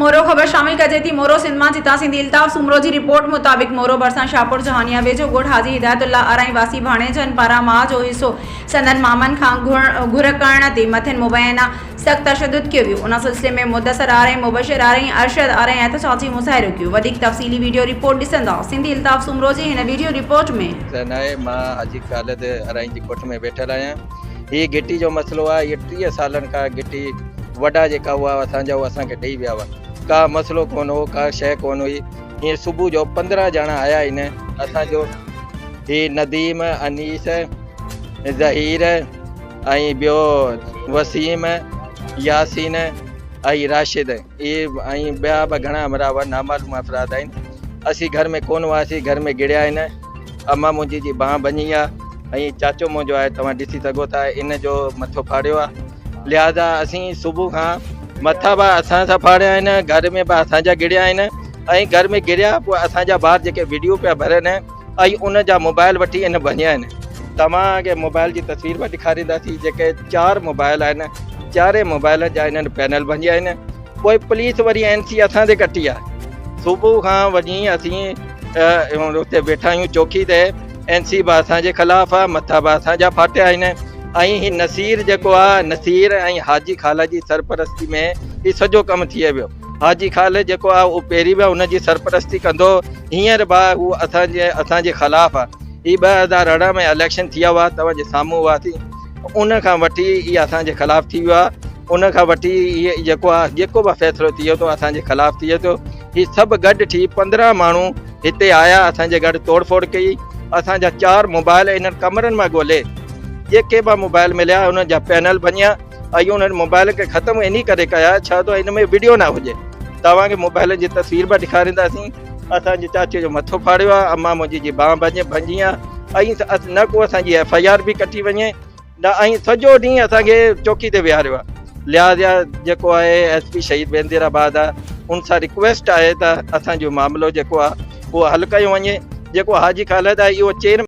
मोरो ख़बर शामिल कजे थी। मोरो सिंध मां जितां सिंधी इल्ताफ़ सुमरो जी रिपोर्ट मुताबिक़ मोरो भरसां शाहपुर जहानिया वेझो ॻोठ हाजी हिदायतुल्ला अराई वासी भाणेजन पारां माउ जो हिसो संदन मामन खां घुर करण ते मथिन मुबैना सख़्त तशद्दुद कयो वियो। उन सिलसिले में मुदसर आरई, मुबशिर आरई, अरशद आरई एहतजाजी मुज़ाहिरो कयो। वधीक तफ़सीली वीडियो रिपोर्ट ॾिसंदा सिंधी इल्ताफ़ सुमरो जी हिन वीडियो रिपोर्ट में। मां हाजी ख़ालिद अराई जी कोठ में वेठल आहियां। हीअ गिटी जो मसइलो आहे, इहे 30 सालनि खां गिटी वॾा जेका हुआ असांजा उहे असांखे ॾेई विया हुआ। का मसइलो कोन हो, का शइ कोन हुई। हीअं सुबुह जो 15 ॼणा आया आहिनि। असांजो हीअ नदीम, अनीस, ज़हीर ऐं ॿियो वसीम, यासीन ऐं राशिद, इहे ऐं ॿिया बि घणा मरावा नामालूम अफ़राद आहिनि। असीं घर में कोन हुआसीं, घर में गिड़िया आहिनि। अम्मा मुंहिंजी जी बांह भञी आहे ऐं चाचो मुंहिंजो आहे, तव्हां ॾिसी सघो था, इन जो मथो फाड़ियो आहे। लिहाज़ा असीं सुबुह खां मथा बि असां सां फाड़िया आहिनि, घर में बि असांजा गिड़िया आहिनि ऐं घर में गिड़िया पोइ असांजा ॿार जेके वीडियो पिया भरनि ऐं उन जा मोबाइल वठी इन भञिया आहिनि। तव्हांखे मोबाइल जी तस्वीर बि ॾेखारींदासीं। जेके 4 मोबाइल आहिनि, 4 मोबाइल जा इन्हनि पैनल भञिया आहिनि। पोइ पुलिस वरी NC असां ते कटी आहे। सुबुह खां वञी असीं उते वेठा आहियूं चौकी ते। NC बि असांजे ख़िलाफ़ु आहे, मथा बि असांजा फाटिया आहिनि। ऐं हीउ नसीर जेको आहे, नसीर ऐं हाजी ख़ालिद जी सरपरस्ती में हीउ सॼो कमु थी वियो। हाजी ख़ालिद जेको आहे उहो पहिरीं बि उनजी सरपरस्ती कंदो, हींअर बि हू असांजे ख़िलाफ़ु आहे। हीअ 2018 में इलेक्शन थी विया हुआ, तव्हांजे साम्हूं हुआसीं। उन खां वठी इहा असांजे ख़िलाफ़ु थी वियो आहे। उन खां वठी इहे जेको बि फ़ैसिलो थी वियो थो असांजे ख़िलाफ़ु थी वियो थो। हीअ सभु गॾु थी 15 माण्हू हिते आया, असांजे गॾु तोड़फोड़ कई। असांजा 4 मोबाइल इन्हनि कमरनि मां ॻोल्हे जेके बि मोबाइल मिलिया उन्हनि जा पैनल भञिया ऐं उन्हनि मोबाइल खे ख़तमु इन करे कया छा त इन में वीडियो न हुजे। तव्हांखे मोबाइल जी तस्वीर बि ॾेखारींदासीं। असांजे चाचे जो मथो फाड़ियो आहे, अम्मा मुंहिंजी जी बांह भञी आहे ऐं न को असांजी FIR बि कटी वञे न, ऐं सॼो ॾींहुं असांखे चौकी ते विहारियो आहे। लिहाज़ा जेको आहे SP शहीद बेंदीराबाद आहे, उन सां रिक्वेस्ट आहे त असांजो मामिलो जेको आहे उहो हल कयो वञे। जेको हाजी ख़ालिद आहे इहो चेन